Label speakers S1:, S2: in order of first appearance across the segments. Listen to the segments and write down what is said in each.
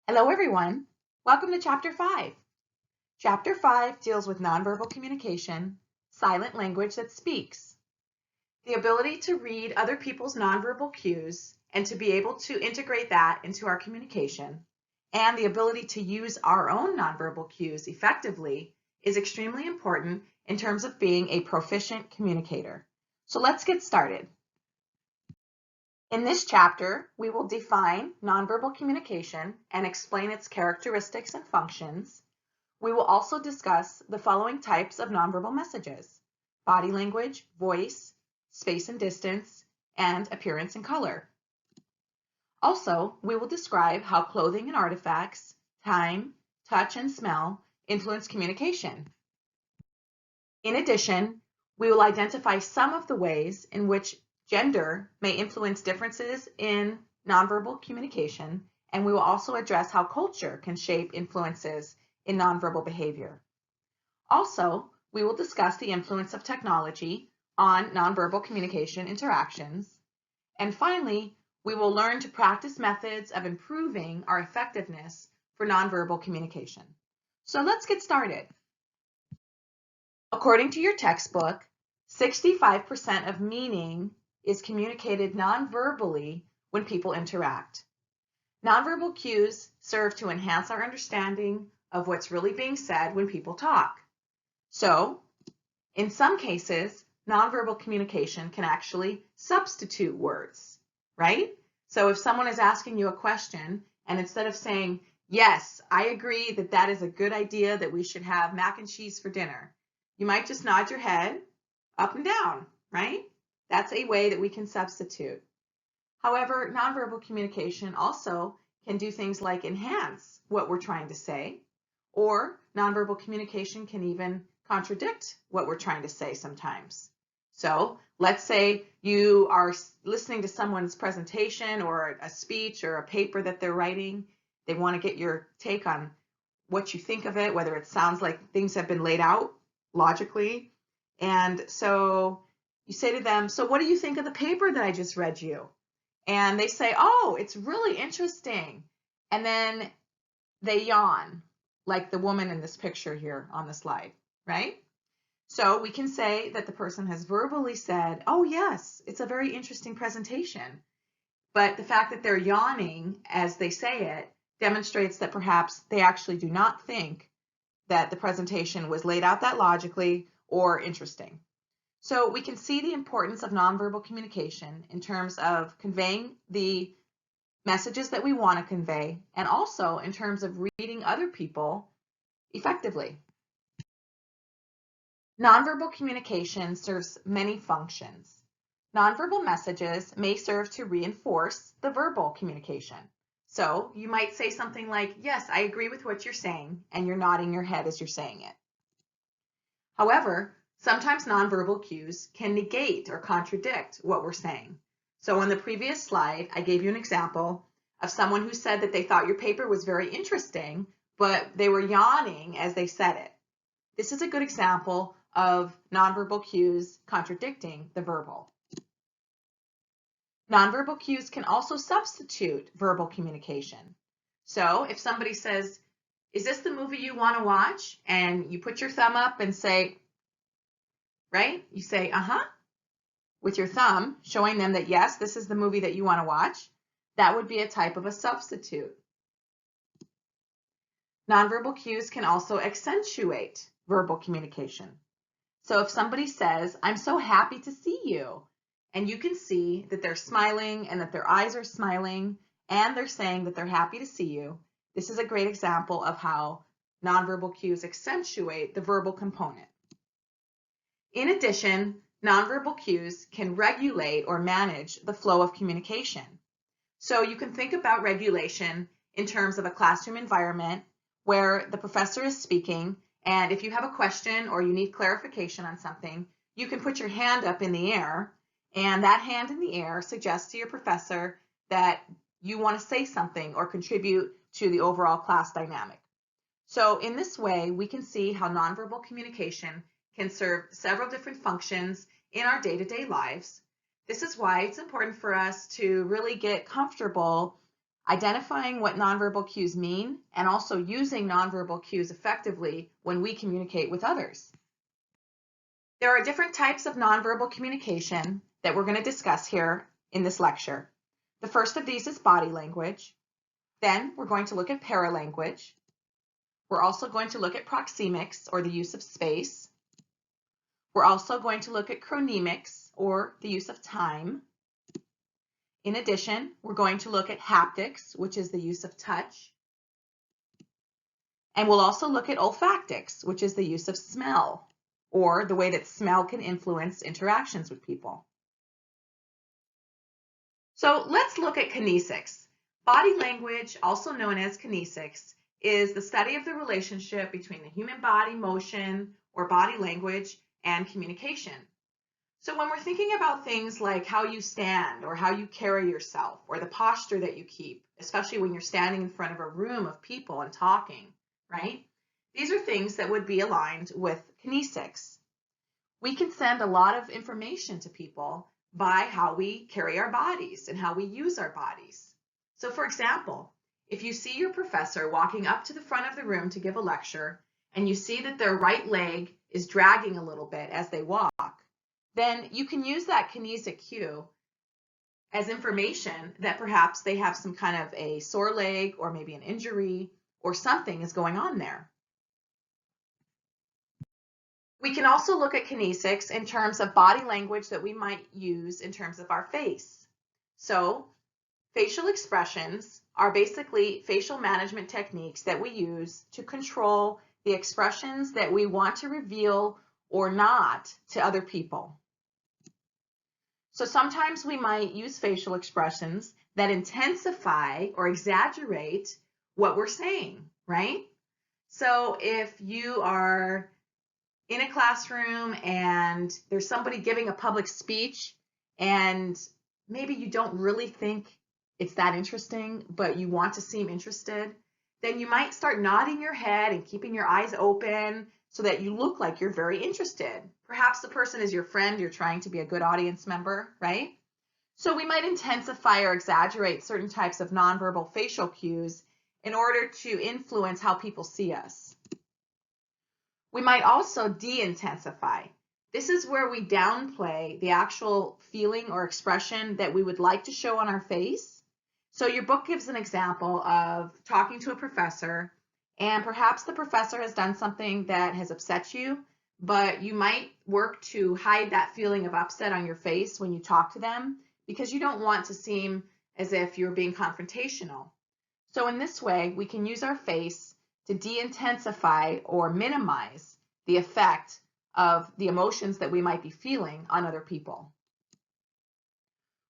S1: Hello, everyone. Welcome to Chapter 5. Chapter 5 deals with nonverbal communication, silent language that speaks. The ability to read other people's nonverbal cues and to be able to integrate that into our communication, and the ability to use our own nonverbal cues effectively is extremely important in terms of being a proficient communicator. So let's get started. In this chapter, we will define nonverbal communication and explain its characteristics and functions. We will also discuss the following types of nonverbal messages: body language, voice, space and distance, and appearance and color. Also, we will describe how clothing and artifacts, time, touch, and smell influence communication. In addition, we will identify some of the ways in which gender may influence differences in nonverbal communication, and we will also address how culture can shape influences in nonverbal behavior. Also, we will discuss the influence of technology on nonverbal communication interactions. And finally, we will learn to practice methods of improving our effectiveness for nonverbal communication. So let's get started. According to your textbook, 65% of meaning is communicated nonverbally when people interact. Nonverbal cues serve to enhance our understanding of what's really being said when people talk. So, in some cases, nonverbal communication can actually substitute words, right? So if someone is asking you a question, and instead of saying, "Yes, I agree that that is a good idea that we should have mac and cheese for dinner," you might just nod your head up and down, right? That's a way that we can substitute. However, nonverbal communication also can do things like enhance what we're trying to say, or nonverbal communication can even contradict what we're trying to say sometimes. So let's say you are listening to someone's presentation or a speech or a paper that they're writing. They want to get your take on what you think of it, whether it sounds like things have been laid out logically. And so you say to them, "So what do you think of the paper that I just read you?" And they say, "Oh, it's really interesting." And then they yawn, like the woman in this picture here on the slide, right? So we can say that the person has verbally said, "Oh, yes, it's a very interesting presentation." But the fact that they're yawning as they say it demonstrates that perhaps they actually do not think that the presentation was laid out that logically or interesting. So we can see the importance of nonverbal communication in terms of conveying the messages that we want to convey, and also in terms of reading other people effectively. Nonverbal communication serves many functions. Nonverbal messages may serve to reinforce the verbal communication. So you might say something like, "Yes, I agree with what you're saying," and you're nodding your head as you're saying it. However, sometimes nonverbal cues can negate or contradict what we're saying. So on the previous slide, I gave you an example of someone who said that they thought your paper was very interesting, but they were yawning as they said it. This is a good example of nonverbal cues contradicting the verbal. Nonverbal cues can also substitute verbal communication. So if somebody says, "Is this the movie you want to watch?" and you put your thumb up and say, right? You say, "Uh-huh," with your thumb, showing them that, yes, this is the movie that you want to watch. That would be a type of a substitute. Nonverbal cues can also accentuate verbal communication. So if somebody says, "I'm so happy to see you," and you can see that they're smiling and that their eyes are smiling and they're saying that they're happy to see you, this is a great example of how nonverbal cues accentuate the verbal component. In addition, nonverbal cues can regulate or manage the flow of communication. So you can think about regulation in terms of a classroom environment where the professor is speaking, and if you have a question or you need clarification on something, you can put your hand up in the air, and that hand in the air suggests to your professor that you want to say something or contribute to the overall class dynamic. So in this way, we can see how nonverbal communication can serve several different functions in our day-to-day lives. This is why it's important for us to really get comfortable identifying what nonverbal cues mean, and also using nonverbal cues effectively when we communicate with others. There are different types of nonverbal communication that we're going to discuss here in this lecture. The first of these is body language. Then we're going to look at paralanguage. We're also going to look at proxemics, or the use of space. We're also going to look at chronemics, or the use of time. In addition, we're going to look at haptics, which is the use of touch. And we'll also look at olfactics, which is the use of smell, or the way that smell can influence interactions with people. So let's look at kinesics. Body language, also known as kinesics, is the study of the relationship between the human body motion or body language and communication. So when we're thinking about things like how you stand or how you carry yourself or the posture that you keep, especially when you're standing in front of a room of people and talking, right? These are things that would be aligned with kinesics. We can send a lot of information to people by how we carry our bodies and how we use our bodies. So for example, if you see your professor walking up to the front of the room to give a lecture and you see that their right leg is dragging a little bit as they walk, then you can use that kinesic cue as information that perhaps they have some kind of a sore leg or maybe an injury or something is going on there. We can also look at kinesics in terms of body language that we might use in terms of our face. So facial expressions are basically facial management techniques that we use to control the expressions that we want to reveal or not to other people. So sometimes we might use facial expressions that intensify or exaggerate what we're saying, right? So if you are in a classroom and there's somebody giving a public speech and maybe you don't really think it's that interesting, but you want to seem interested, then you might start nodding your head and keeping your eyes open so that you look like you're very interested. Perhaps the person is your friend, you're trying to be a good audience member, right? So we might intensify or exaggerate certain types of nonverbal facial cues in order to influence how people see us. We might also de-intensify. This is where we downplay the actual feeling or expression that we would like to show on our face. So your book gives an example of talking to a professor, and perhaps the professor has done something that has upset you, but you might work to hide that feeling of upset on your face when you talk to them because you don't want to seem as if you're being confrontational. So in this way, we can use our face to de-intensify or minimize the effect of the emotions that we might be feeling on other people.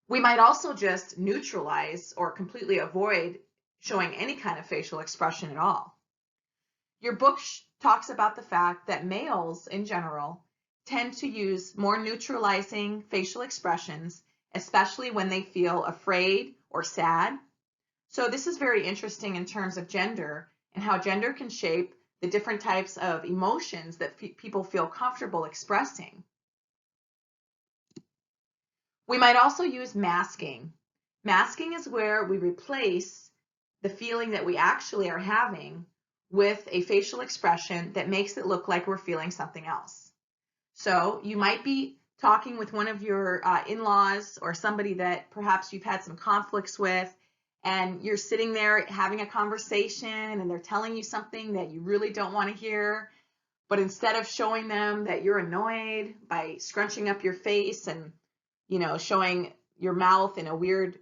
S1: We might also just neutralize or completely avoid showing any kind of facial expression at all. Your book talks about the fact that males in general tend to use more neutralizing facial expressions, especially when they feel afraid or sad. So this is very interesting in terms of gender and how gender can shape the different types of emotions that people feel comfortable expressing. We might also use masking. Masking is where we replace the feeling that we actually are having with a facial expression that makes it look like we're feeling something else. So you might be talking with one of your in-laws or somebody that perhaps you've had some conflicts with, and you're sitting there having a conversation and they're telling you something that you really don't want to hear, but instead of showing them that you're annoyed by scrunching up your face and showing your mouth in a weird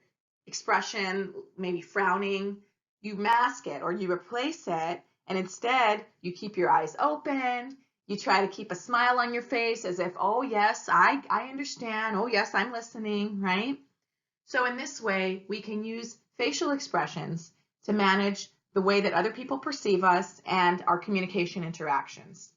S1: expression, maybe frowning, you mask it or you replace it, and instead you keep your eyes open, you try to keep a smile on your face as if, oh yes, I understand, oh yes, I'm listening, right? So in this way, we can use facial expressions to manage the way that other people perceive us and our communication interactions.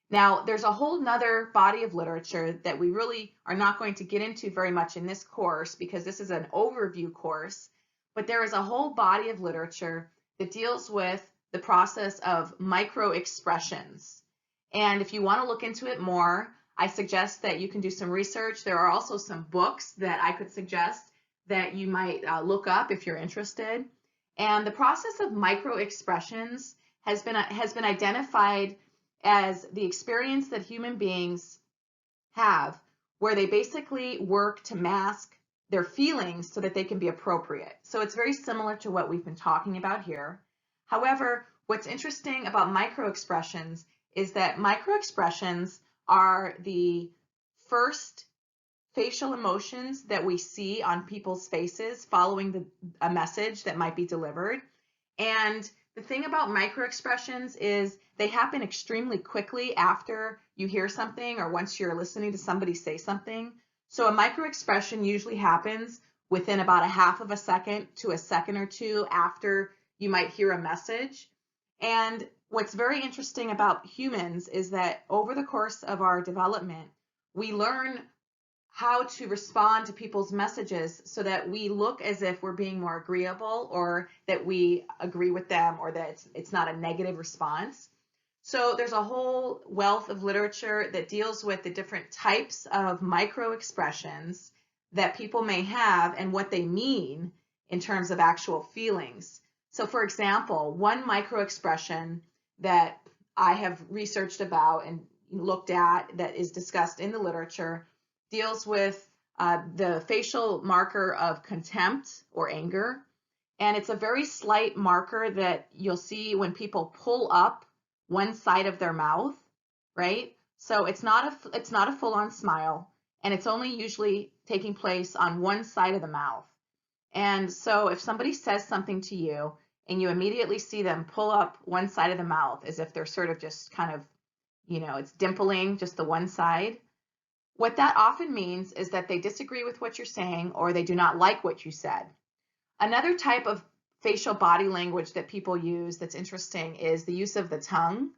S1: Now, there's a whole nother body of literature that we really are not going to get into very much in this course because this is an overview course, but there is a whole body of literature that deals with the process of micro-expressions. And if you want to look into it more, I suggest that you can do some research. There are also some books that I could suggest that you might look up if you're interested. And the process of micro expressions has been identified as the experience that human beings have where they basically work to mask their feelings so that they can be appropriate. So it's very similar to what we've been talking about here. However, what's interesting about micro expressions is that micro expressions are the first facial emotions that we see on people's faces following a message that might be delivered. And the thing about micro expressions is they happen extremely quickly after you hear something or once you're listening to somebody say something. So a micro expression usually happens within about a half of a second to a second or two after you might hear a message. And what's very interesting about humans is that over the course of our development, we learn how to respond to people's messages so that we look as if we're being more agreeable or that we agree with them or that it's not a negative response. So there's a whole wealth of literature that deals with the different types of micro expressions that people may have and what they mean in terms of actual feelings. So for example, one micro expression that I have researched about and looked at that is discussed in the literature deals with the facial marker of contempt or anger. And it's a very slight marker that you'll see when people pull up one side of their mouth, right? So it's not a full-on smile, and it's only usually taking place on one side of the mouth. And so if somebody says something to you and you immediately see them pull up one side of the mouth as if they're sort of just kind of, it's dimpling just the one side, what that often means is that they disagree with what you're saying or they do not like what you said. Another type of facial body language that people use that's interesting is the use of the tongue.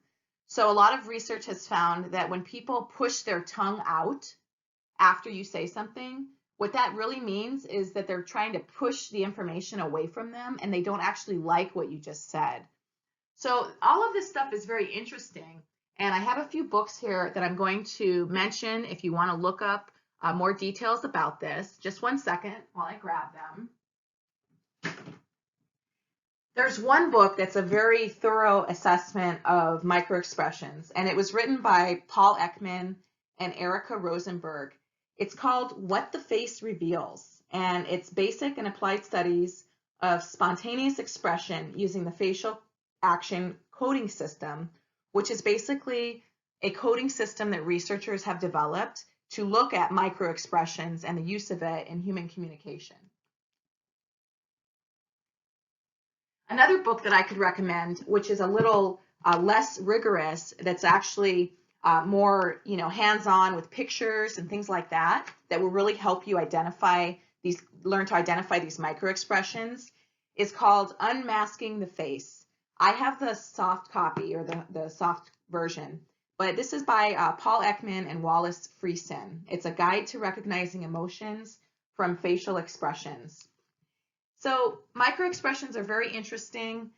S1: So a lot of research has found that when people push their tongue out after you say something, what that really means is that they're trying to push the information away from them and they don't actually like what you just said. So all of this stuff is very interesting. And I have a few books here that I'm going to mention if you want to look up more details about this. Just one second while I grab them. There's one book that's a very thorough assessment of microexpressions, and it was written by Paul Ekman and Erica Rosenberg. It's called What the Face Reveals, and it's basic and applied studies of spontaneous expression using the facial action coding system, which is basically a coding system that researchers have developed to look at microexpressions and the use of it in human communication. Another book that I could recommend, which is a little less rigorous, that's actually more, hands-on with pictures and things like that, that will really help you learn to identify these microexpressions, is called Unmasking the Face. I have the soft copy or the soft version, but this is by Paul Ekman and Wallace Friesen. It's a guide to recognizing emotions from facial expressions. So microexpressions are very interesting.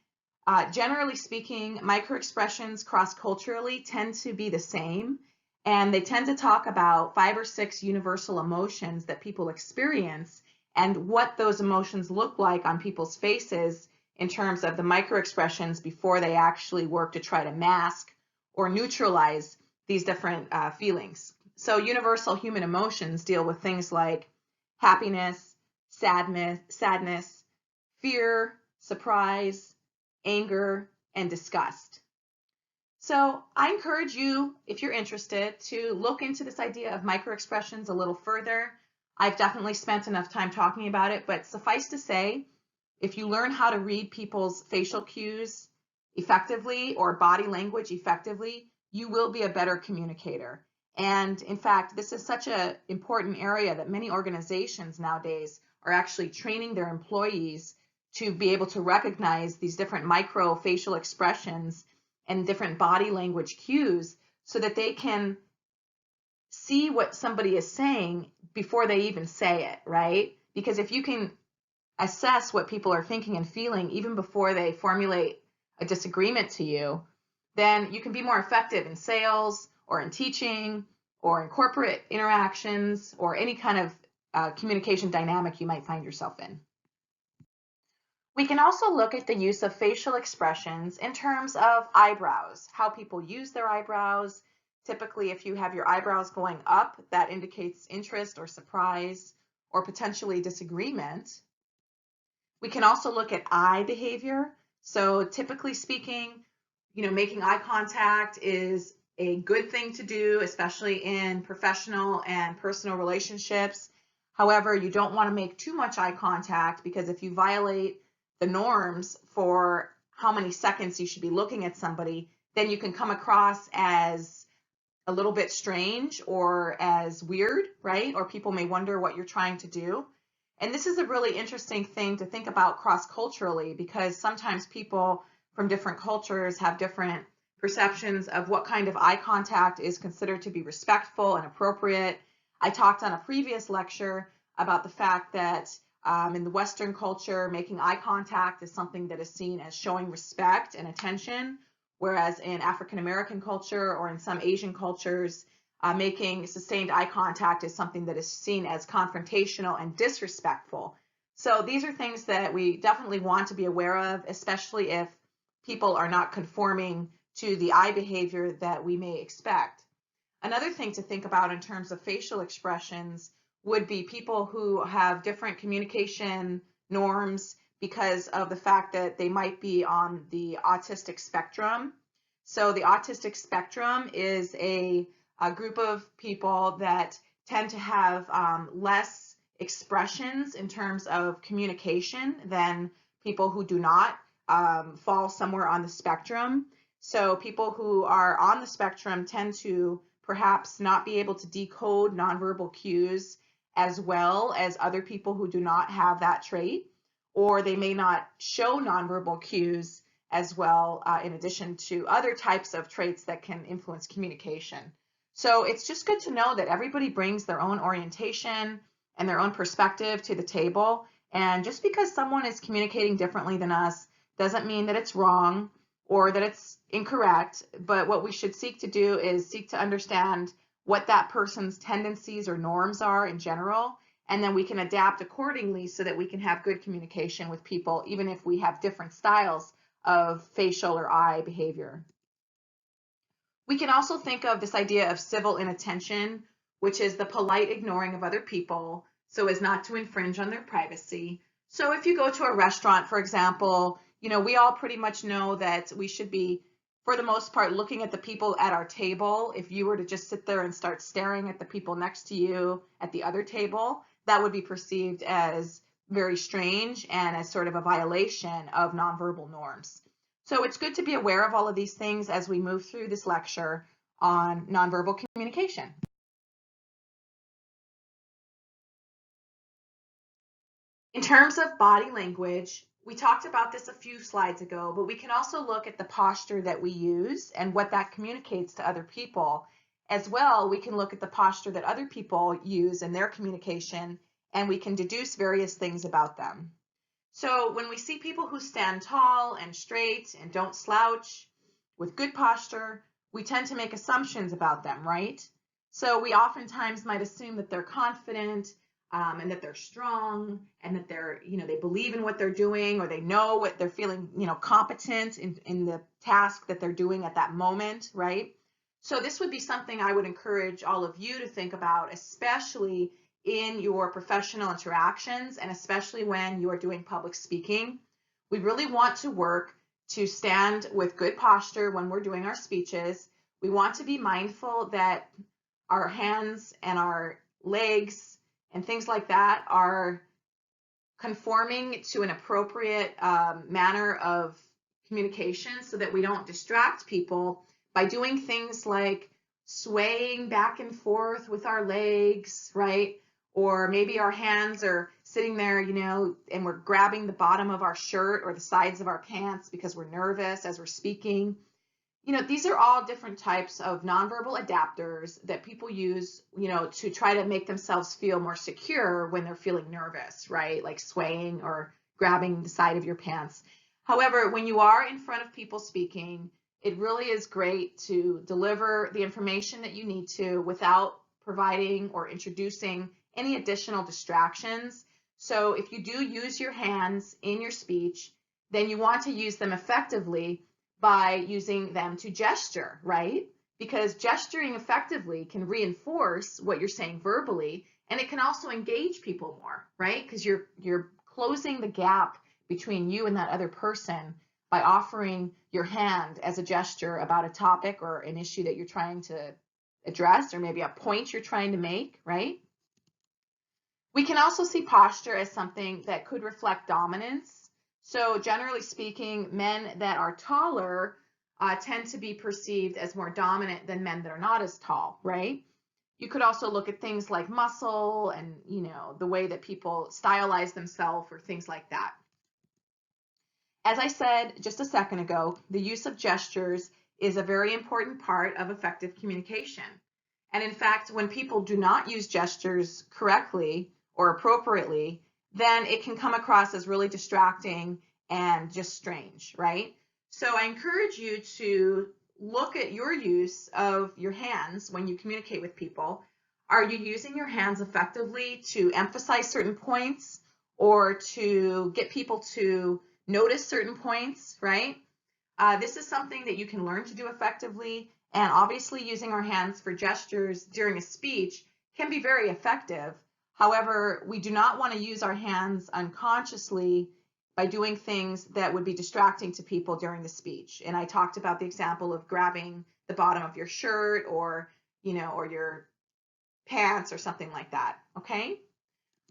S1: Generally speaking, microexpressions cross-culturally tend to be the same, and they tend to talk about 5 or 6 universal emotions that people experience and what those emotions look like on people's faces in terms of the microexpressions before they actually work to try to mask or neutralize these different feelings. So universal human emotions deal with things like happiness, sadness, fear, surprise, anger, and disgust. So I encourage you, if you're interested, to look into this idea of microexpressions a little further. I've definitely spent enough time talking about it, but suffice to say, if you learn how to read people's facial cues effectively or body language effectively, you will be a better communicator. And in fact, this is such an important area that many organizations nowadays are actually training their employees to be able to recognize these different micro facial expressions and different body language cues so that they can see what somebody is saying before they even say it, right? Because if you can assess what people are thinking and feeling even before they formulate a disagreement to you, then you can be more effective in sales or in teaching or in corporate interactions or any kind of communication dynamic you might find yourself in. We can also look at the use of facial expressions in terms of eyebrows, how people use their eyebrows. Typically, if you have your eyebrows going up, that indicates interest or surprise or potentially disagreement. We can also look at eye behavior. So typically speaking, making eye contact is a good thing to do, especially in professional and personal relationships. However, you don't want to make too much eye contact because if you violate the norms for how many seconds you should be looking at somebody, then you can come across as a little bit strange or as weird, right? Or people may wonder what you're trying to do. And this is a really interesting thing to think about cross-culturally because sometimes people from different cultures have different perceptions of what kind of eye contact is considered to be respectful and appropriate. I talked on a previous lecture about the fact that in the Western culture, making eye contact is something that is seen as showing respect and attention, whereas in African American culture or in some Asian cultures, making sustained eye contact is something that is seen as confrontational and disrespectful. So these are things that we definitely want to be aware of, especially if people are not conforming to the eye behavior that we may expect. Another thing to think about in terms of facial expressions would be people who have different communication norms because of the fact that they might be on the autistic spectrum. So the autistic spectrum is a group of people that tend to have less expressions in terms of communication than people who do not fall somewhere on the spectrum. So people who are on the spectrum tend to perhaps not be able to decode nonverbal cues as well as other people who do not have that trait, or they may not show nonverbal cues as well, in addition to other types of traits that can influence communication. So it's just good to know that everybody brings their own orientation and their own perspective to the table. And just because someone is communicating differently than us doesn't mean that it's wrong or that it's incorrect. But what we should seek to do is seek to understand what that person's tendencies or norms are in general, and then we can adapt accordingly so that we can have good communication with people, even if we have different styles of facial or eye behavior. We can also think of this idea of civil inattention, which is the polite ignoring of other people so as not to infringe on their privacy. So if you go to a restaurant, for example, we all pretty much know that we should be, for the most part, looking at the people at our table. If you were to just sit there and start staring at the people next to you at the other table, that would be perceived as very strange and as sort of a violation of nonverbal norms. So it's good to be aware of all of these things as we move through this lecture on nonverbal communication. In terms of body language, we talked about this a few slides ago, but we can also look at the posture that we use and what that communicates to other people. As well, we can look at the posture that other people use in their communication, and we can deduce various things about them. So when we see people who stand tall and straight and don't slouch with good posture, we tend to make assumptions about them, right? So we oftentimes might assume that they're confident and that they're strong and that they believe in what they're doing, or they know what they're feeling, competent in the task that they're doing at that moment, right? So this would be something I would encourage all of you to think about, especially in your professional interactions, and especially when you are doing public speaking. We really want to work to stand with good posture when we're doing our speeches. We want to be mindful that our hands and our legs and things like that are conforming to an appropriate manner of communication so that we don't distract people by doing things like swaying back and forth with our legs, right? Or maybe our hands are sitting there, and we're grabbing the bottom of our shirt or the sides of our pants because we're nervous as we're speaking. These are all different types of nonverbal adapters that people use, to try to make themselves feel more secure when they're feeling nervous, right? Like swaying or grabbing the side of your pants. However, when you are in front of people speaking, it really is great to deliver the information that you need to without providing or introducing any additional distractions. So if you do use your hands in your speech, then you want to use them effectively by using them to gesture, right? Because gesturing effectively can reinforce what you're saying verbally, and it can also engage people more, right? Because you're closing the gap between you and that other person by offering your hand as a gesture about a topic or an issue that you're trying to address, or maybe a point you're trying to make, right? We can also see posture as something that could reflect dominance. So generally speaking, men that are taller tend to be perceived as more dominant than men that are not as tall, right? You could also look at things like muscle and, the way that people stylize themselves or things like that. As I said just a second ago, the use of gestures is a very important part of effective communication. And in fact, when people do not use gestures correctly or appropriately, then it can come across as really distracting and just strange, right? So I encourage you to look at your use of your hands when you communicate with people. Are you using your hands effectively to emphasize certain points or to get people to notice certain points, right? This is something that you can learn to do effectively, and obviously using our hands for gestures during a speech can be very effective. However, we do not want to use our hands unconsciously by doing things that would be distracting to people during the speech. And I talked about the example of grabbing the bottom of your shirt or your pants or something like that, okay?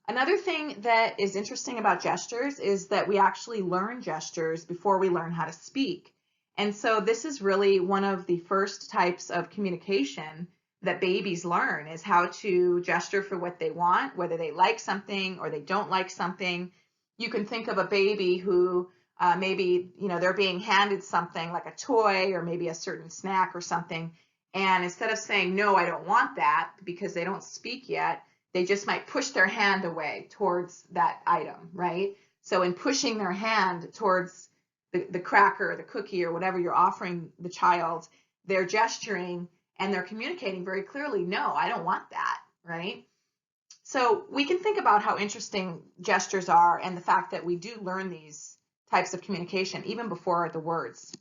S1: Another thing that is interesting about gestures is that we actually learn gestures before we learn how to speak. And so this is really one of the first types of communication that babies learn, is how to gesture for what they want, whether they like something or they don't like something. You can think of a baby who maybe, they're being handed something like a toy or maybe a certain snack or something. And instead of saying, no, I don't want that, because they don't speak yet, they just might push their hand away towards that item, right? So in pushing their hand towards the cracker or the cookie or whatever you're offering the child, they're gesturing and they're communicating very clearly, no, I don't want that, right? So we can think about how interesting gestures are and the fact that we do learn these types of communication even before the words.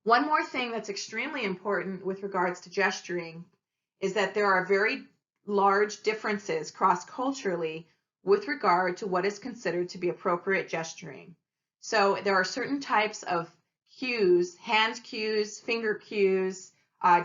S1: One more thing that's extremely important with regards to gesturing is that there are very large differences cross-culturally with regard to what is considered to be appropriate gesturing. So there are certain types of cues, hand cues, finger cues,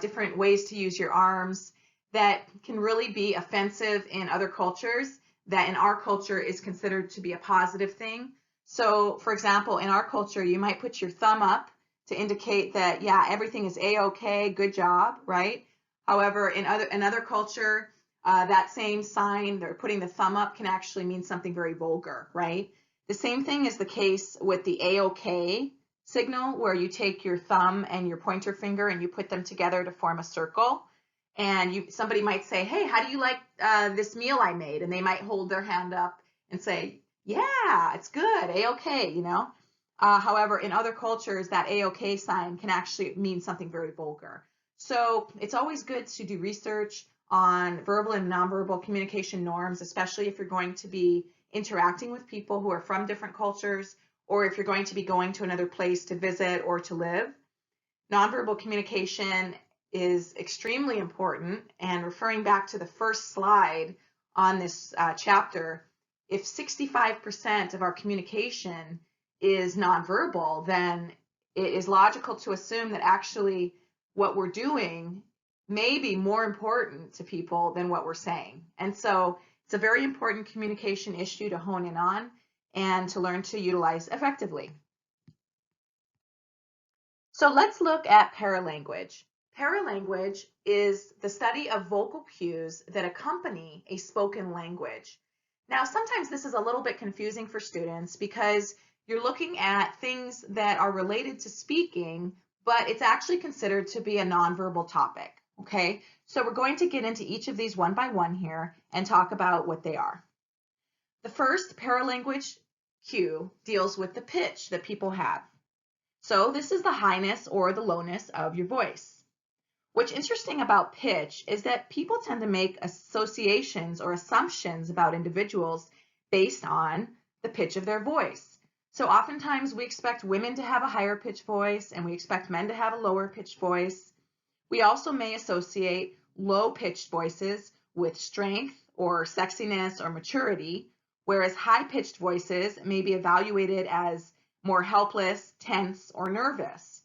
S1: different ways to use your arms that can really be offensive in other cultures that in our culture is considered to be a positive thing. So for example, in our culture, you might put your thumb up to indicate that, yeah, everything is a-okay, good job, right? However, in another culture, that same sign, they're putting the thumb up, can actually mean something very vulgar, right? The same thing is the case with the A-OK signal, where you take your thumb and your pointer finger and you put them together to form a circle. And somebody might say, hey, how do you like this meal I made? And they might hold their hand up and say, yeah, it's good, A-OK, However, in other cultures, that A-OK sign can actually mean something very vulgar. So it's always good to do research on verbal and nonverbal communication norms, especially if you're going to be interacting with people who are from different cultures, or if you're going to be going to another place to visit or to live. Nonverbal communication is extremely important, and referring back to the first slide on this chapter, if 65% of our communication is nonverbal, then it is logical to assume that actually what we're doing may be more important to people than what we're saying. And so it's a very important communication issue to hone in on and to learn to utilize effectively. So let's look at paralanguage. Paralanguage is the study of vocal cues that accompany a spoken language. Now, sometimes this is a little bit confusing for students because you're looking at things that are related to speaking, but it's actually considered to be a nonverbal topic. Okay, so we're going to get into each of these one by one here and talk about what they are. The first paralanguage cue deals with the pitch that people have. So this is the highness or the lowness of your voice. What's interesting about pitch is that people tend to make associations or assumptions about individuals based on the pitch of their voice. So oftentimes we expect women to have a higher pitched voice and we expect men to have a lower pitched voice. We also may associate low pitched voices with strength or sexiness or maturity, whereas high pitched voices may be evaluated as more helpless, tense, or nervous.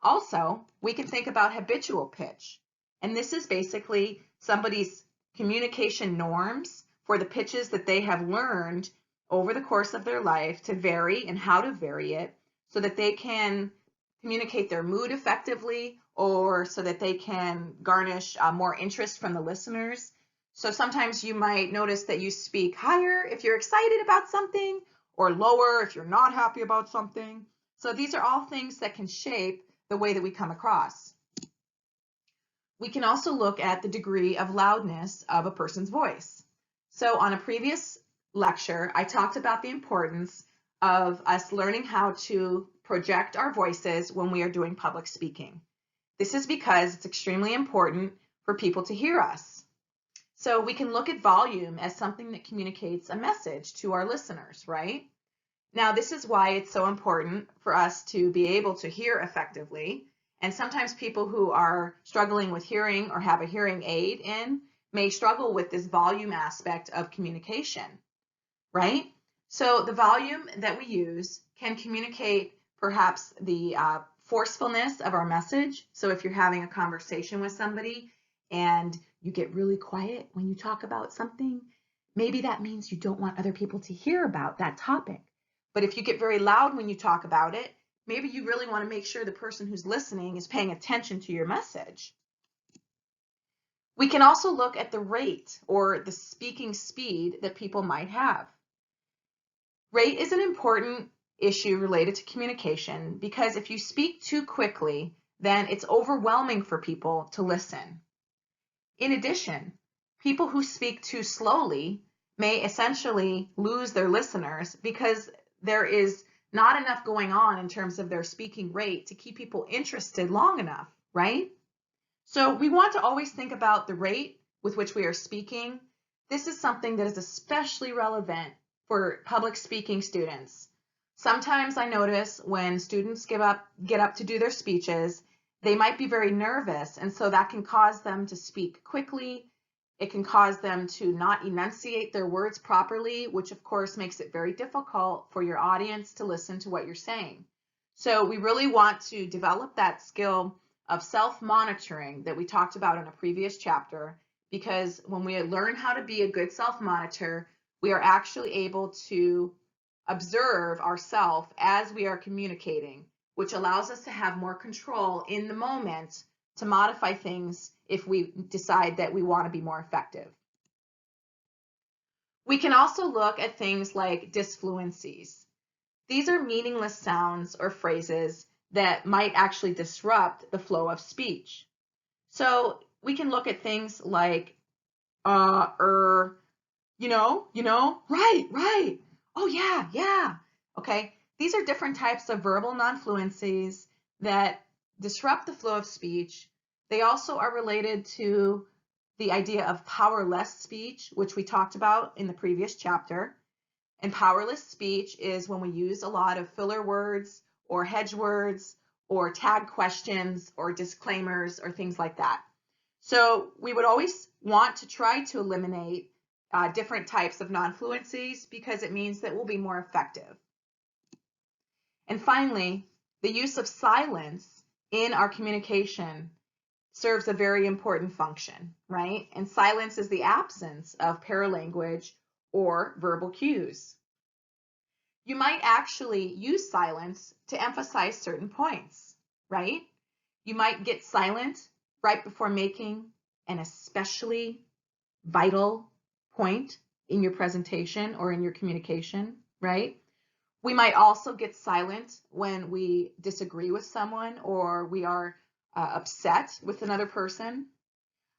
S1: Also, we can think about habitual pitch. And this is basically somebody's communication norms for the pitches that they have learned over the course of their life to vary and how to vary it so that they can communicate their mood effectively or so that they can garnish more interest from the listeners. So sometimes you might notice that you speak higher if you're excited about something or lower if you're not happy about something. So these are all things that can shape the way that we come across. We can also look at the degree of loudness of a person's voice. So on a previous lecture, I talked about the importance of us learning how to project our voices when we are doing public speaking. This is because it's extremely important for people to hear us. So we can look at volume as something that communicates a message to our listeners, right? Now, this is why it's so important for us to be able to hear effectively. And sometimes people who are struggling with hearing or have a hearing aid in may struggle with this volume aspect of communication, right? So the volume that we use can communicate perhaps the forcefulness of our message. So if you're having a conversation with somebody and you get really quiet when you talk about something, maybe that means you don't want other people to hear about that topic. But if you get very loud when you talk about it, maybe you really want to make sure the person who's listening is paying attention to your message. We can also look at the rate or the speaking speed that people might have. Rate is an important issue related to communication because if you speak too quickly, then it's overwhelming for people to listen. In addition, people who speak too slowly may essentially lose their listeners because there is not enough going on in terms of their speaking rate to keep people interested long enough, right? So we want to always think about the rate with which we are speaking. This is something that is especially relevant for public speaking students. Sometimes I notice when students get up to do their speeches, they might be very nervous, and so that can cause them to speak quickly. It can cause them to not enunciate their words properly, which of course makes it very difficult for your audience to listen to what you're saying. So we really want to develop that skill of self-monitoring that we talked about in a previous chapter, because when we learn how to be a good self-monitor, we are actually able to observe ourselves as we are communicating, which allows us to have more control in the moment to modify things if we decide that we want to be more effective. We can also look at things like disfluencies. These are meaningless sounds or phrases that might actually disrupt the flow of speech. So we can look at things like, right, oh yeah, okay. These are different types of verbal non-fluencies that disrupt the flow of speech. They also are related to the idea of powerless speech, which we talked about in the previous chapter. And powerless speech is when we use a lot of filler words or hedge words or tag questions or disclaimers or things like that. So we would always want to try to eliminate different types of non-fluencies because it means that we'll be more effective. And finally, the use of silence in our communication serves a very important function, right? And silence is the absence of paralanguage or verbal cues. You might actually use silence to emphasize certain points, right? You might get silent right before making an especially vital point in your presentation or in your communication, right? We might also get silent when we disagree with someone or we are upset with another person.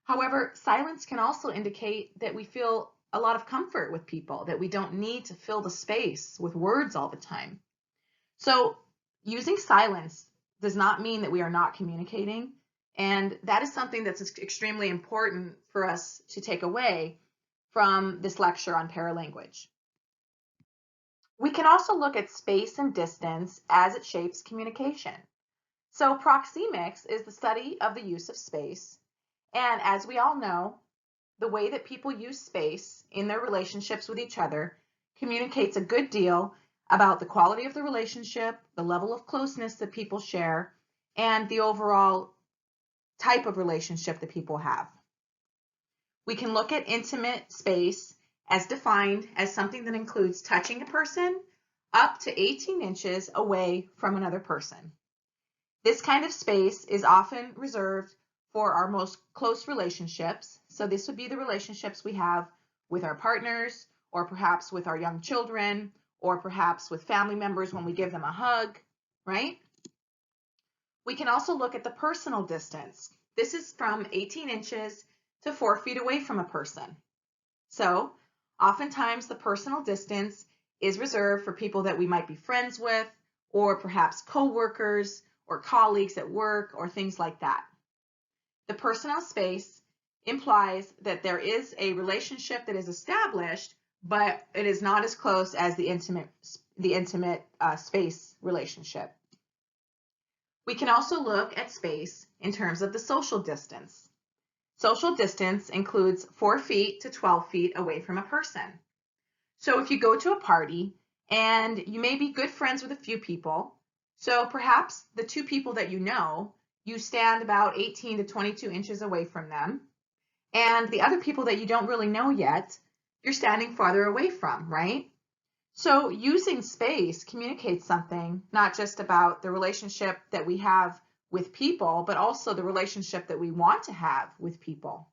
S1: However, silence can also indicate that we feel a lot of comfort with people, that we don't need to fill the space with words all the time. So using silence does not mean that we are not communicating. And that is something that's extremely important for us to take away from this lecture on paralanguage. We can also look at space and distance as it shapes communication. So proxemics is the study of the use of space. And as we all know, the way that people use space in their relationships with each other communicates a good deal about the quality of the relationship, the level of closeness that people share, and the overall type of relationship that people have. We can look at intimate space as defined as something that includes touching a person up to 18 inches away from another person. This kind of space is often reserved for our most close relationships. So this would be the relationships we have with our partners, or perhaps with our young children, or perhaps with family members when we give them a hug, right? We can also look at the personal distance. This is from 18 inches to 4 feet away from a person. So oftentimes the personal distance is reserved for people that we might be friends with, or perhaps co-workers or colleagues at work or things like that. The personal space implies that there is a relationship that is established, but it is not as close as the intimate space relationship. We can also look at space in terms of the social distance. Social distance includes 4 feet to 12 feet away from a person. So if you go to a party and you may be good friends with a few people, so perhaps the 2 people that you stand about 18 to 22 inches away from them, and the other people that you don't really know yet, you're standing farther away from, right? So using space communicates something, not just about the relationship that we have with people, but also the relationship that we want to have with people.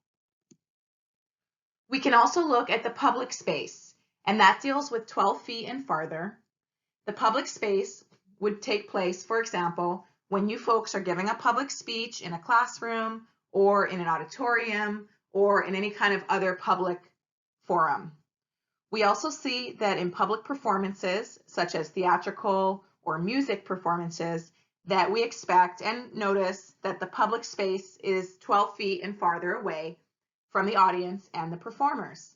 S1: We can also look at the public space, and that deals with 12 feet and farther. The public space would take place, for example, when you folks are giving a public speech in a classroom or in an auditorium or in any kind of other public forum. We also see that in public performances, such as theatrical or music performances, that we expect and notice that the public space is 12 feet and farther away from the audience and the performers.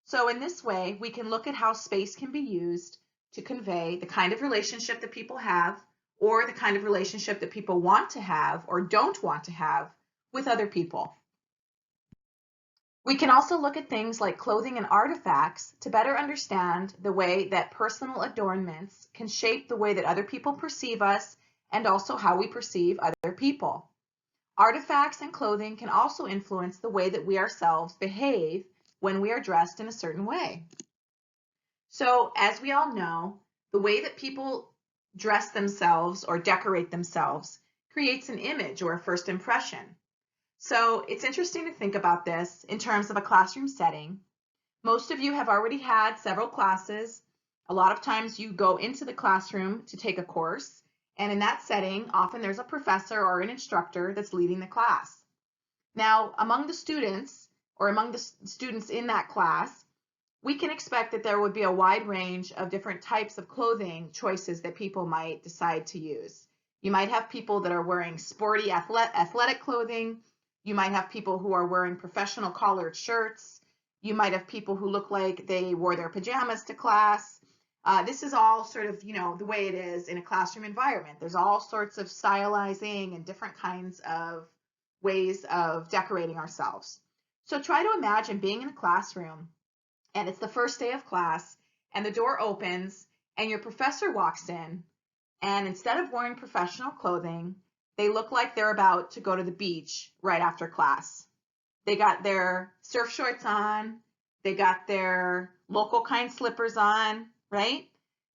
S1: So in this way, we can look at how space can be used to convey the kind of relationship that people have, or the kind of relationship that people want to have or don't want to have with other people. We can also look at things like clothing and artifacts to better understand the way that personal adornments can shape the way that other people perceive us and also how we perceive other people. Artifacts and clothing can also influence the way that we ourselves behave when we are dressed in a certain way. So, as we all know, the way that people dress themselves or decorate themselves creates an image or a first impression. So it's interesting to think about this in terms of a classroom setting. Most of you have already had several classes. A lot of times you go into the classroom to take a course, and in that setting, often there's a professor or an instructor that's leading the class. Now, among the students, or among the students in that class, we can expect that there would be a wide range of different types of clothing choices that people might decide to use. You might have people that are wearing sporty athletic clothing. You might have people who are wearing professional collared shirts. You might have people who look like they wore their pajamas to class. This is all sort of, the way it is in a classroom environment. There's all sorts of stylizing and different kinds of ways of decorating ourselves. So try to imagine being in a classroom, and it's the first day of class, and the door opens, and your professor walks in, and instead of wearing professional clothing, they look like they're about to go to the beach right after class. They got their surf shorts on, they got their local kind slippers on, right?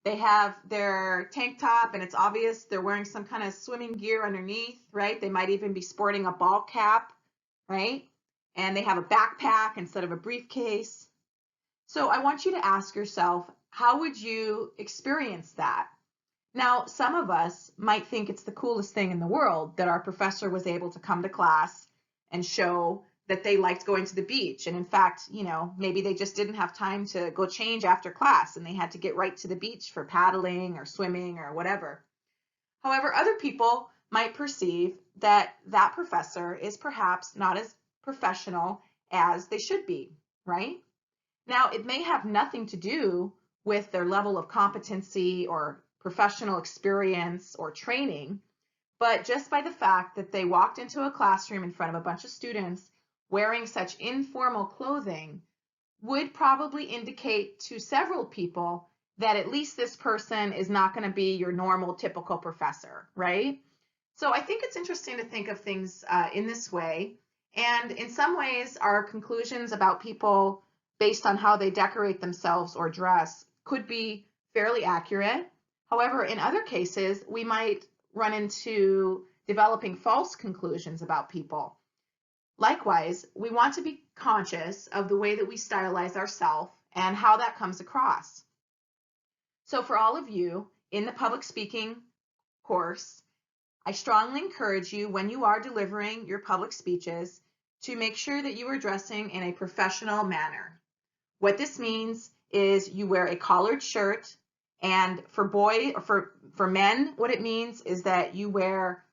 S1: They have their tank top, and it's obvious they're wearing some kind of swimming gear underneath, right? They might even be sporting a ball cap, right? And they have a backpack instead of a briefcase. So I want you to ask yourself, how would you experience that? Now, some of us might think it's the coolest thing in the world that our professor was able to come to class and show that they liked going to the beach. And in fact, maybe they just didn't have time to go change after class and they had to get right to the beach for paddling or swimming or whatever. However, other people might perceive that that professor is perhaps not as professional as they should be, right? Now, it may have nothing to do with their level of competency or professional experience or training, but just by the fact that they walked into a classroom in front of a bunch of students wearing such informal clothing would probably indicate to several people that at least this person is not going to be your normal, typical professor, right? So I think it's interesting to think of things in this way. And in some ways, our conclusions about people based on how they decorate themselves or dress could be fairly accurate. However, in other cases, we might run into developing false conclusions about people. Likewise, we want to be conscious of the way that we stylize ourselves and how that comes across. So for all of you in the public speaking course, I strongly encourage you when you are delivering your public speeches to make sure that you are dressing in a professional manner. What this means is you wear a collared shirt, and for men, what it means is that you wear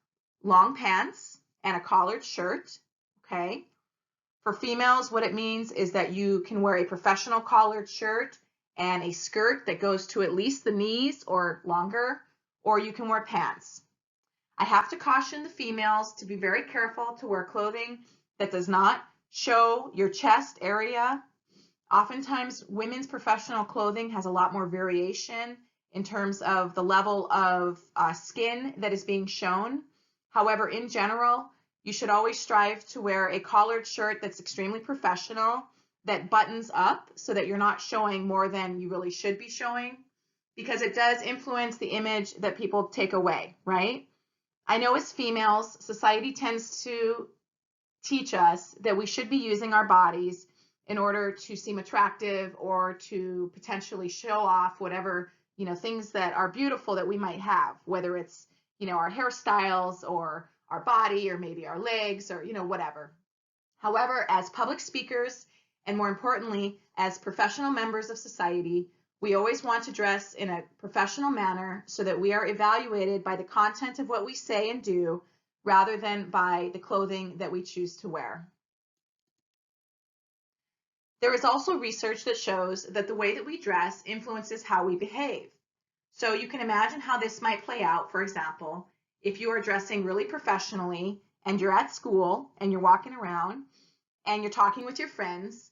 S1: long pants and a collared shirt, okay? For females, what it means is that you can wear a professional collared shirt and a skirt that goes to at least the knees or longer, or you can wear pants. I have to caution the females to be very careful to wear clothing that does not show your chest area. Oftentimes, women's professional clothing has a lot more variation in terms of the level of skin that is being shown. However, in general, you should always strive to wear a collared shirt that's extremely professional, that buttons up so that you're not showing more than you really should be showing, because it does influence the image that people take away, right? I know as females, society tends to teach us that we should be using our bodies in order to seem attractive or to potentially show off whatever, things that are beautiful that we might have, whether it's, our hairstyles or our body or maybe our legs or, whatever. However, as public speakers, and more importantly, as professional members of society, we always want to dress in a professional manner so that we are evaluated by the content of what we say and do rather than by the clothing that we choose to wear. There is also research that shows that the way that we dress influences how we behave. So you can imagine how this might play out. For example, if you are dressing really professionally and you're at school and you're walking around and you're talking with your friends,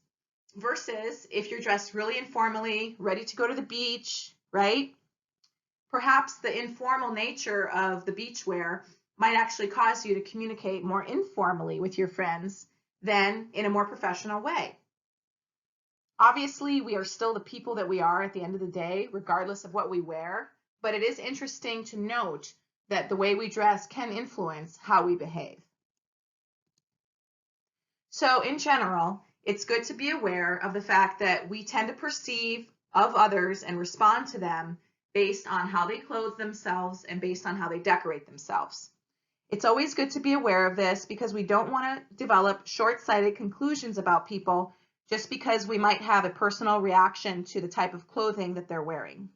S1: versus if you're dressed really informally, ready to go to the beach, right? Perhaps the informal nature of the beach wear might actually cause you to communicate more informally with your friends than in a more professional way. Obviously, we are still the people that we are at the end of the day, regardless of what we wear, but it is interesting to note that the way we dress can influence how we behave. So in general, it's good to be aware of the fact that we tend to perceive of others and respond to them based on how they clothe themselves and based on how they decorate themselves. It's always good to be aware of this because we don't want to develop short-sighted conclusions about people just because we might have a personal reaction to the type of clothing that they're wearing.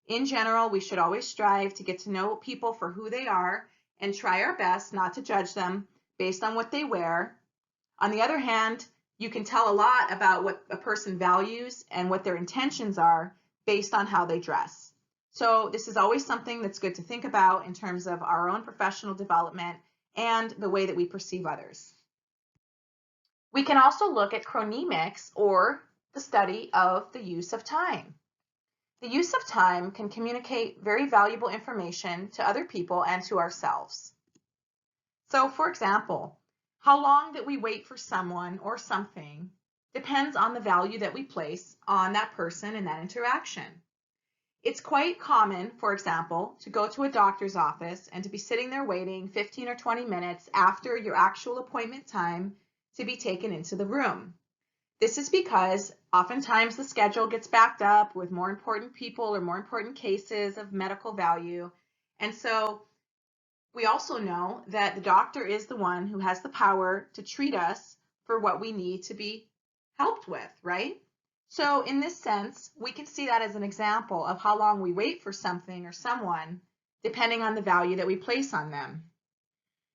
S1: In general, we should always strive to get to know people for who they are and try our best not to judge them based on what they wear. On the other hand, you can tell a lot about what a person values and what their intentions are based on how they dress. So this is always something that's good to think about in terms of our own professional development and the way that we perceive others. We can also look at chronemics, or the study of the use of time. The use of time can communicate very valuable information to other people and to ourselves. So for example, how long that we wait for someone or something depends on the value that we place on that person and that interaction. It's quite common, for example, to go to a doctor's office and to be sitting there waiting 15 or 20 minutes after your actual appointment time to be taken into the room. This is because oftentimes the schedule gets backed up with more important people or more important cases of medical value. And so we also know that the doctor is the one who has the power to treat us for what we need to be helped with, right? So in this sense, we can see that as an example of how long we wait for something or someone, depending on the value that we place on them.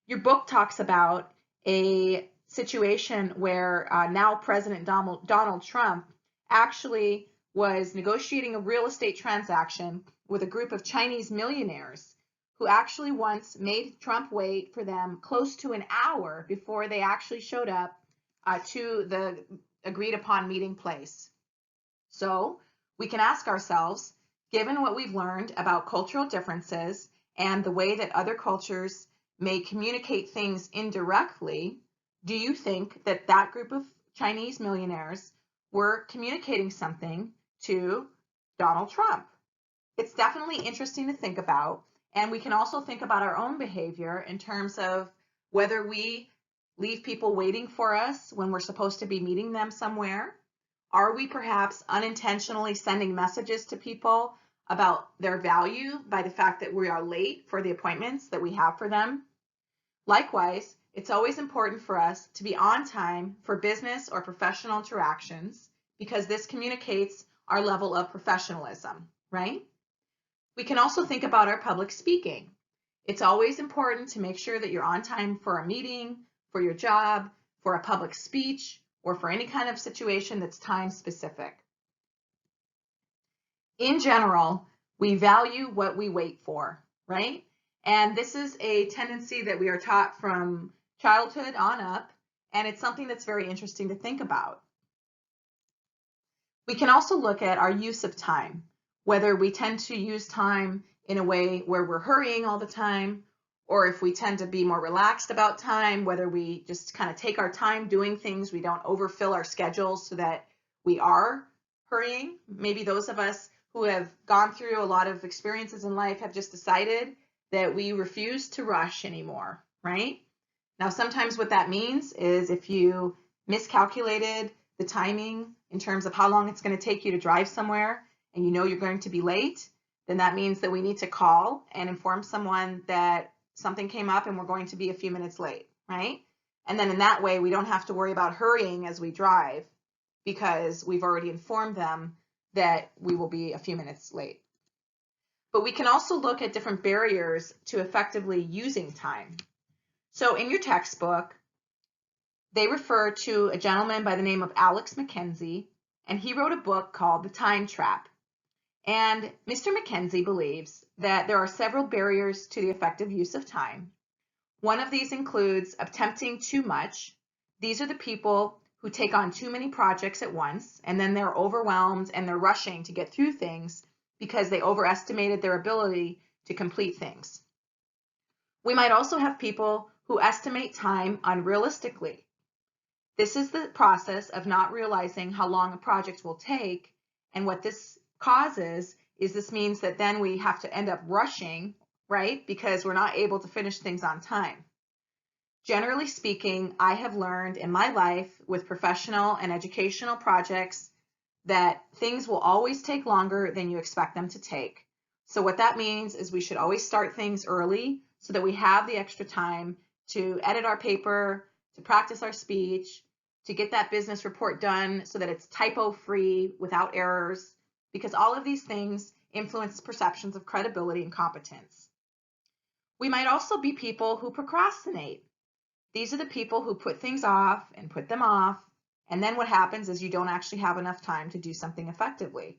S1: Your book talks about a situation where now President Donald Trump actually was negotiating a real estate transaction with a group of Chinese millionaires who actually once made Trump wait for them close to an hour before they actually showed up to the agreed upon meeting place. So we can ask ourselves, given what we've learned about cultural differences and the way that other cultures may communicate things indirectly, do you think that that group of Chinese millionaires were communicating something to Donald Trump? It's definitely interesting to think about, and we can also think about our own behavior in terms of whether we leave people waiting for us when we're supposed to be meeting them somewhere. Are we perhaps unintentionally sending messages to people about their value by the fact that we are late for the appointments that we have for them? Likewise, it's always important for us to be on time for business or professional interactions because this communicates our level of professionalism, right? We can also think about our public speaking. It's always important to make sure that you're on time for a meeting, for your job, for a public speech, or for any kind of situation that's time specific. In general, we value what we wait for, right? And this is a tendency that we are taught from childhood on up, and it's something that's very interesting to think about. We can also look at our use of time, whether we tend to use time in a way where we're hurrying all the time, or if we tend to be more relaxed about time, whether we just kind of take our time doing things, we don't overfill our schedules so that we are hurrying. Maybe those of us who have gone through a lot of experiences in life have just decided that we refuse to rush anymore, right? Now, sometimes what that means is if you miscalculated the timing in terms of how long it's going to take you to drive somewhere and you know you're going to be late, then that means that we need to call and inform someone that something came up and we're going to be a few minutes late, right? And then in that way, we don't have to worry about hurrying as we drive because we've already informed them that we will be a few minutes late. But we can also look at different barriers to effectively using time. So in your textbook, they refer to a gentleman by the name of Alex McKenzie, and he wrote a book called The Time Trap. And Mr. McKenzie believes that there are several barriers to the effective use of time. One of these includes attempting too much. These are the people who take on too many projects at once, and then they're overwhelmed and they're rushing to get through things because they overestimated their ability to complete things. We might also have people who estimate time unrealistically. This is the process of not realizing how long a project will take, and what this causes is this means that then we have to end up rushing, right? Because we're not able to finish things on time. Generally speaking, I have learned in my life with professional and educational projects that things will always take longer than you expect them to take. So what that means is we should always start things early so that we have the extra time to edit our paper, to practice our speech, to get that business report done so that it's typo-free without errors, because all of these things influence perceptions of credibility and competence. We might also be people who procrastinate. These are the people who put things off and put them off, and then what happens is you don't actually have enough time to do something effectively.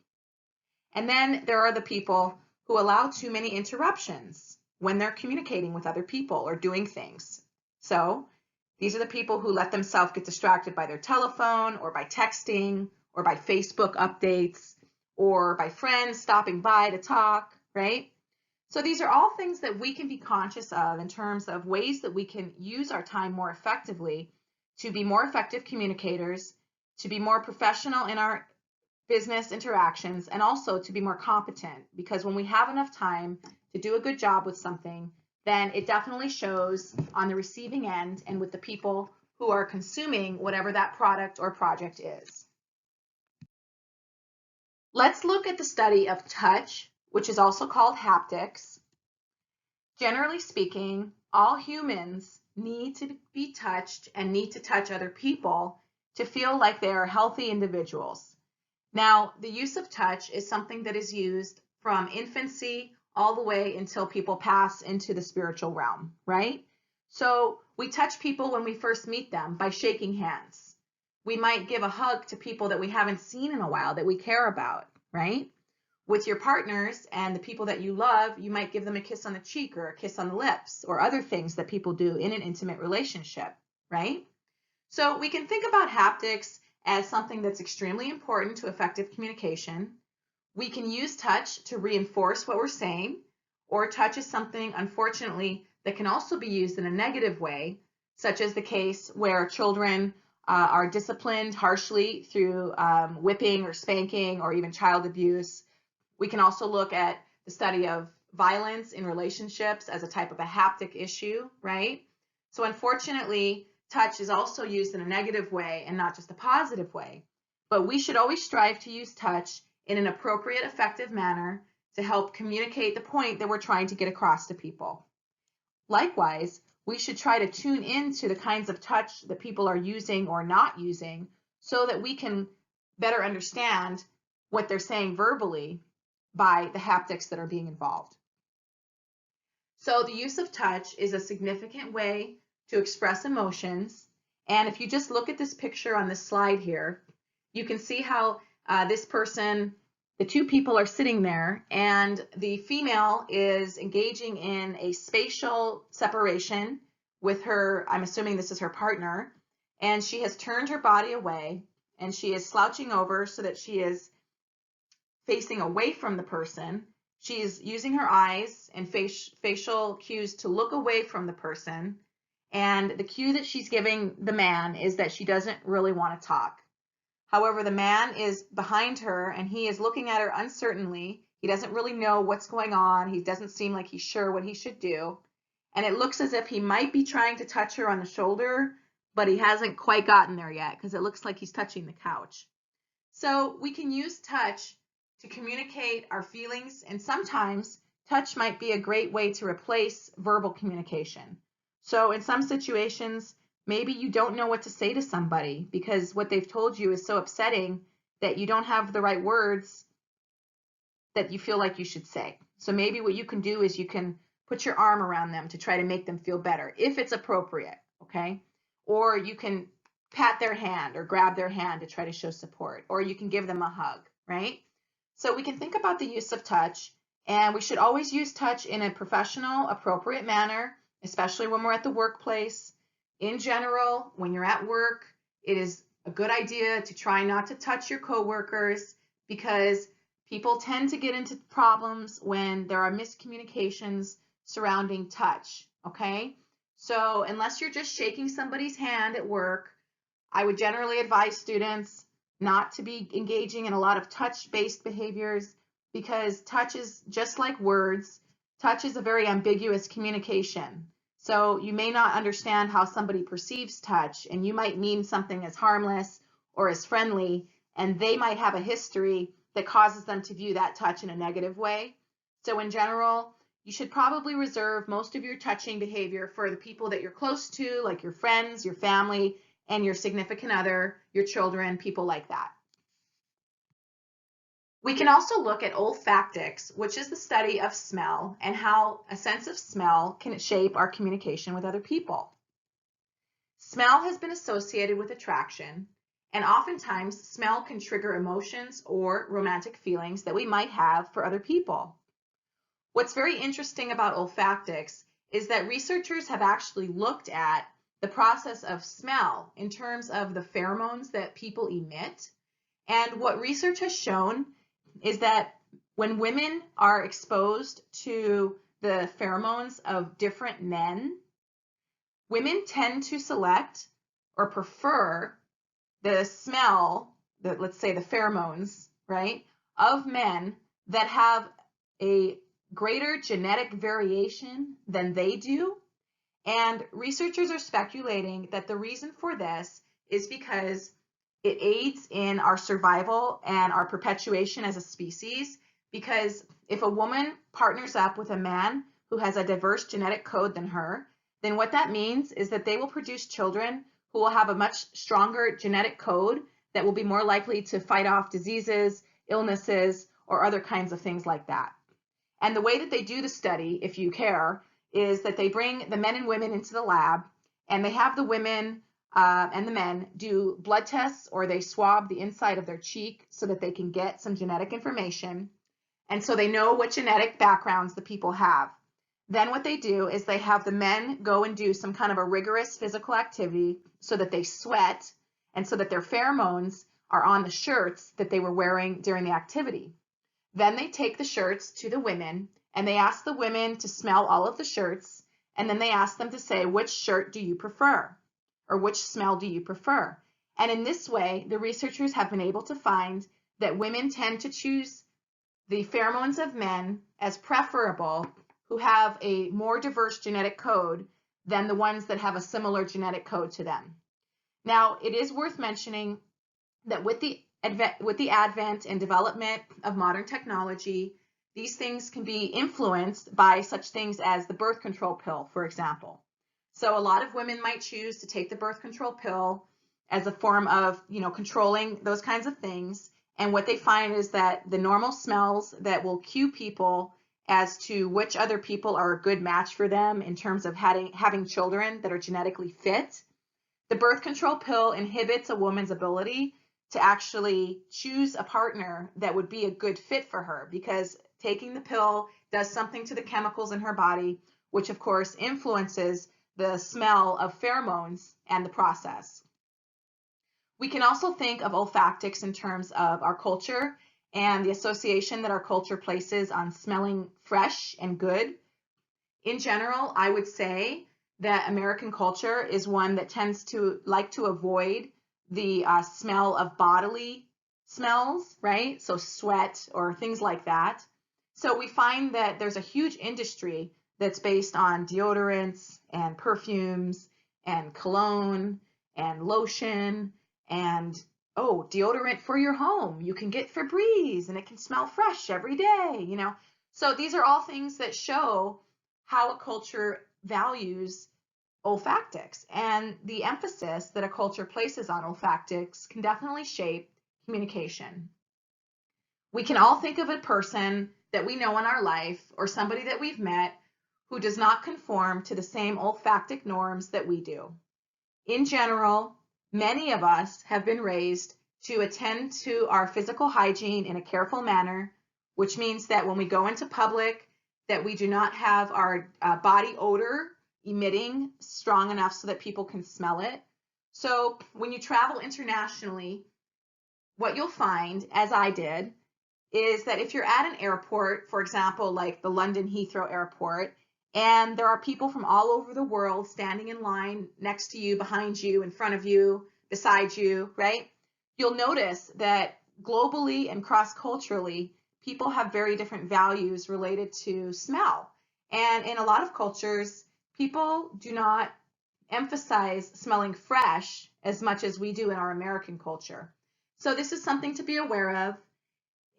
S1: And then there are the people who allow too many interruptions when they're communicating with other people or doing things. So these are the people who let themselves get distracted by their telephone or by texting or by Facebook updates or by friends stopping by to talk, right? So these are all things that we can be conscious of in terms of ways that we can use our time more effectively to be more effective communicators, to be more professional in our business interactions, and also to be more competent. Because when we have enough time to do a good job with something, then it definitely shows on the receiving end and with the people who are consuming whatever that product or project is. Let's look at the study of touch, which is also called haptics. Generally speaking, all humans need to be touched and need to touch other people to feel like they are healthy individuals. Now, the use of touch is something that is used from infancy all the way until people pass into the spiritual realm, right? So we touch people when we first meet them by shaking hands. we might give a hug to people that we haven't seen in a while that we care about, right? With your partners and the people that you love, you might give them a kiss on the cheek or a kiss on the lips or other things that people do in an intimate relationship, right? So we can think about haptics as something that's extremely important to effective communication. We can use touch to reinforce what we're saying, or touch is something, unfortunately, that can also be used in a negative way, such as the case where children are disciplined harshly through whipping or spanking or even child abuse. We can also look at the study of violence in relationships as a type of a haptic issue, right? So unfortunately, touch is also used in a negative way and not just a positive way. But we should always strive to use touch in an appropriate, effective manner to help communicate the point that we're trying to get across to people. Likewise, we should try to tune into the kinds of touch that people are using or not using so that we can better understand what they're saying verbally by the haptics that are being involved. So the use of touch is a significant way to express emotions. And if you just look at this picture on this slide here, you can see how this person, the two people are sitting there, and the female is engaging in a spatial separation with her, I'm assuming this is her partner, and she has turned her body away and she is slouching over so that she is facing away from the person. She's using her eyes and facial cues to look away from the person. And the cue that she's giving the man is that she doesn't really want to talk. However, the man is behind her and he is looking at her uncertainly. He doesn't really know what's going on. He doesn't seem like he's sure what he should do. And it looks as if he might be trying to touch her on the shoulder, but he hasn't quite gotten there yet because it looks like he's touching the couch. So we can use touch to communicate our feelings, and sometimes touch might be a great way to replace verbal communication. So in some situations, maybe you don't know what to say to somebody because what they've told you is so upsetting that you don't have the right words that you feel like you should say. So maybe what you can do is you can put your arm around them to try to make them feel better if it's appropriate, okay? Or you can pat their hand or grab their hand to try to show support, or you can give them a hug, right? So we can think about the use of touch, and we should always use touch in a professional, appropriate manner, especially when we're at the workplace. In general, when you're at work, it is a good idea to try not to touch your coworkers because people tend to get into problems when there are miscommunications surrounding touch, okay? So unless you're just shaking somebody's hand at work, I would generally advise students not to be engaging in a lot of touch-based behaviors because touch is just like words. Touch is a very ambiguous communication. So you may not understand how somebody perceives touch, and you might mean something as harmless or as friendly, and they might have a history that causes them to view that touch in a negative way. So in general, you should probably reserve most of your touching behavior for the people that you're close to, like your friends, your family, and your significant other, your children, people like that. We can also look at olfactics, which is the study of smell and how a sense of smell can shape our communication with other people. Smell has been associated with attraction, and oftentimes smell can trigger emotions or romantic feelings that we might have for other people. What's very interesting about olfactics is that researchers have actually looked at the process of smell in terms of the pheromones that people emit. And what research has shown is that when women are exposed to the pheromones of different men, women tend to select or prefer the smell, let's say the pheromones, right, of men that have a greater genetic variation than they do. And researchers are speculating that the reason for this is because it aids in our survival and our perpetuation as a species, because if a woman partners up with a man who has a diverse genetic code than her, then what that means is that they will produce children who will have a much stronger genetic code that will be more likely to fight off diseases, illnesses, or other kinds of things like that. And the way that they do the study, if you care, is that they bring the men and women into the lab and they have the women and the men do blood tests, or they swab the inside of their cheek so that they can get some genetic information. And so they know what genetic backgrounds the people have. Then what they do is they have the men go and do some kind of a rigorous physical activity so that they sweat and so that their pheromones are on the shirts that they were wearing during the activity. Then they take the shirts to the women and they ask the women to smell all of the shirts, and then they ask them to say, which shirt do you prefer? Or which smell do you prefer? And in this way, the researchers have been able to find that women tend to choose the pheromones of men as preferable who have a more diverse genetic code than the ones that have a similar genetic code to them. Now, it is worth mentioning that with the advent and development of modern technology, these things can be influenced by such things as the birth control pill, for example. So a lot of women might choose to take the birth control pill as a form of, controlling those kinds of things. And what they find is that the normal smells that will cue people as to which other people are a good match for them in terms of having children that are genetically fit, the birth control pill inhibits a woman's ability to actually choose a partner that would be a good fit for her, because taking the pill does something to the chemicals in her body, which of course influences the smell of pheromones and the process. We can also think of olfactics in terms of our culture and the association that our culture places on smelling fresh and good. In general, I would say that American culture is one that tends to like to avoid the smell of bodily smells, right? So sweat or things like that. So we find that there's a huge industry that's based on deodorants and perfumes and cologne and lotion and deodorant for your home. You can get Febreze and it can smell fresh every day, So these are all things that show how a culture values olfactics, and the emphasis that a culture places on olfactics can definitely shape communication. We can all think of a person that we know in our life or somebody that we've met who does not conform to the same olfactic norms that we do. In general, many of us have been raised to attend to our physical hygiene in a careful manner, which means that when we go into public, that we do not have our body odor emitting strong enough so that people can smell it. So when you travel internationally, what you'll find, as I did, is that if you're at an airport, for example, like the London Heathrow Airport, and there are people from all over the world standing in line next to you, behind you, in front of you, beside you, right? You'll notice that globally and cross-culturally, people have very different values related to smell. And in a lot of cultures, people do not emphasize smelling fresh as much as we do in our American culture. So this is something to be aware of.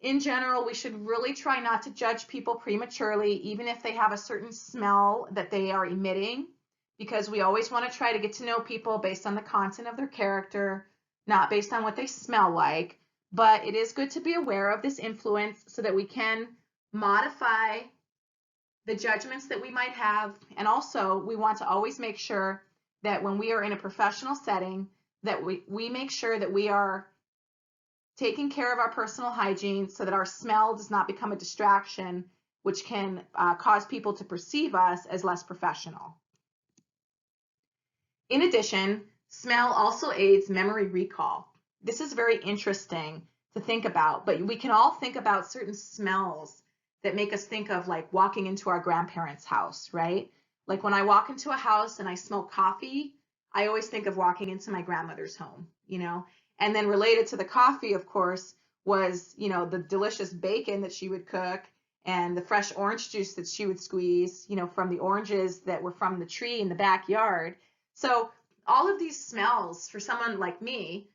S1: In general, we should really try not to judge people prematurely, even if they have a certain smell that they are emitting, because we always want to try to get to know people based on the content of their character, not based on what they smell like. But it is good to be aware of this influence so that we can modify the judgments that we might have. And also, we want to always make sure that when we are in a professional setting, that we make sure that we are taking care of our personal hygiene so that our smell does not become a distraction, which can cause people to perceive us as less professional. In addition, smell also aids memory recall. This is very interesting to think about, but we can all think about certain smells that make us think of like walking into our grandparents' house, right? Like when I walk into a house and I smell coffee, I always think of walking into my grandmother's home, And then related to the coffee, of course, was, the delicious bacon that she would cook and the fresh orange juice that she would squeeze, from the oranges that were from the tree in the backyard. So all of these smells for someone like me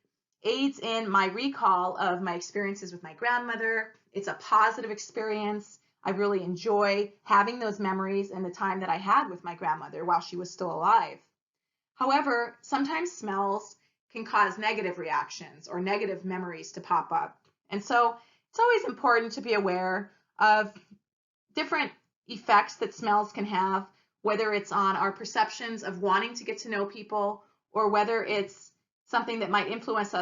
S1: aids in my recall of my experiences with my grandmother. It's a positive experience. I really enjoy having those memories and the time that I had with my grandmother while she was still alive. However, sometimes smells can cause negative reactions or negative memories to pop up. And so it's always important to be aware of different effects that smells can have, whether it's on our perceptions of wanting to get to know people or whether it's something that might influence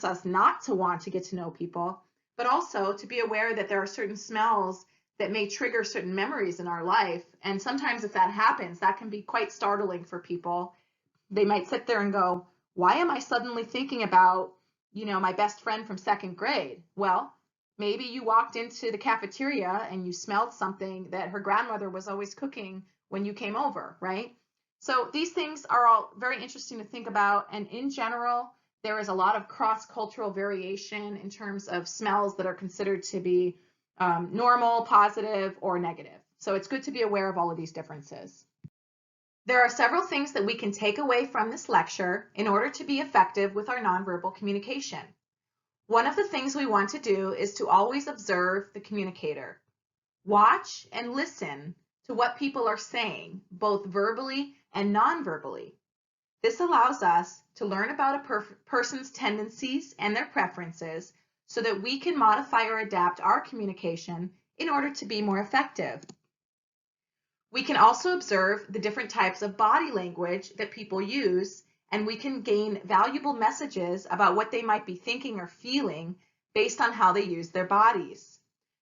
S1: us not to want to get to know people, but also to be aware that there are certain smells that may trigger certain memories in our life. And sometimes if that happens, that can be quite startling for people. They might sit there and go, why am I suddenly thinking about, my best friend from second grade? Well, maybe you walked into the cafeteria and you smelled something that her grandmother was always cooking when you came over, right? So these things are all very interesting to think about. And in general, there is a lot of cross-cultural variation in terms of smells that are considered to be normal, positive, or negative. So it's good to be aware of all of these differences. There are several things that we can take away from this lecture in order to be effective with our nonverbal communication. One of the things we want to do is to always observe the communicator. Watch and listen to what people are saying, both verbally and non-verbally. This allows us to learn about a person's tendencies and their preferences so that we can modify or adapt our communication in order to be more effective. We can also observe the different types of body language that people use, and we can gain valuable messages about what they might be thinking or feeling based on how they use their bodies.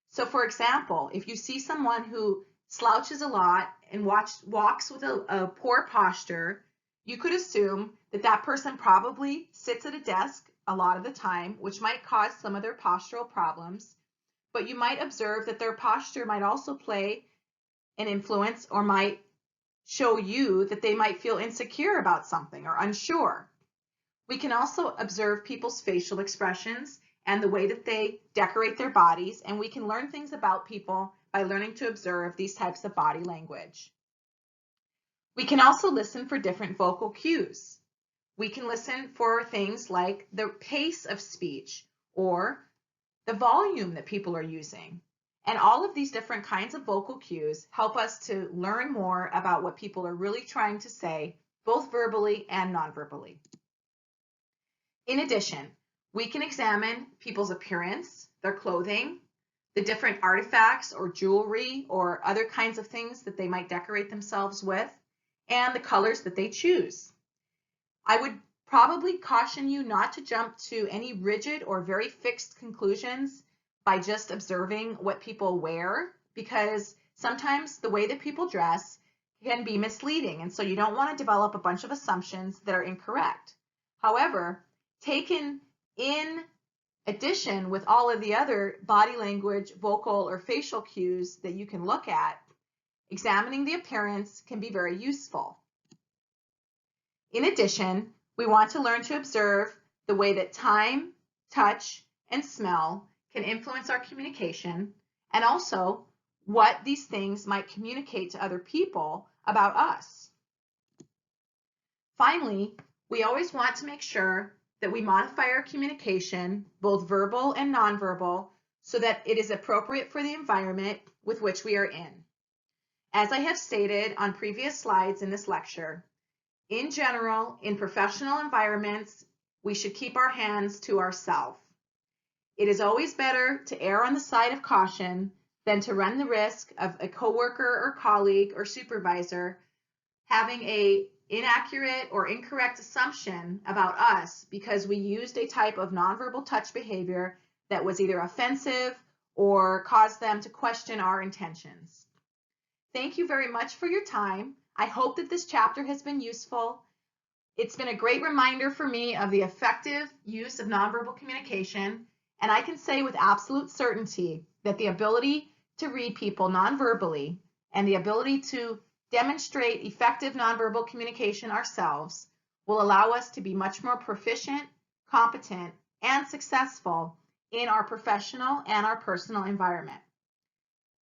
S1: So for example, if you see someone who slouches a lot and walks with a poor posture, you could assume that that person probably sits at a desk a lot of the time, which might cause some of their postural problems. But you might observe that their posture might also play an influence or might show you that they might feel insecure about something or unsure. We can also observe people's facial expressions and the way that they decorate their bodies, and we can learn things about people by learning to observe these types of body language. We can also listen for different vocal cues. We can listen for things like the pace of speech or the volume that people are using. And all of these different kinds of vocal cues help us to learn more about what people are really trying to say, both verbally and non-verbally. In addition, we can examine people's appearance, their clothing, the different artifacts or jewelry or other kinds of things that they might decorate themselves with, and the colors that they choose. I would probably caution you not to jump to any rigid or very fixed conclusions by just observing what people wear, because sometimes the way that people dress can be misleading, and so you don't want to develop a bunch of assumptions that are incorrect. However, taken in addition with all of the other body language, vocal, or facial cues that you can look at, examining the appearance can be very useful. In addition, we want to learn to observe the way that time, touch, and smell can influence our communication, and also what these things might communicate to other people about us. Finally, we always want to make sure that we modify our communication, both verbal and nonverbal, so that it is appropriate for the environment with which we are in. As I have stated on previous slides in this lecture, in general, in professional environments, we should keep our hands to ourselves. It is always better to err on the side of caution than to run the risk of a coworker or colleague or supervisor having an inaccurate or incorrect assumption about us because we used a type of nonverbal touch behavior that was either offensive or caused them to question our intentions. Thank you very much for your time. I hope that this chapter has been useful. It's been a great reminder for me of the effective use of nonverbal communication, and I can say with absolute certainty that the ability to read people nonverbally and the ability to demonstrate effective nonverbal communication ourselves will allow us to be much more proficient, competent, and successful in our professional and our personal environment.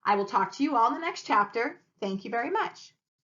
S1: I will talk to you all in the next chapter. Thank you very much.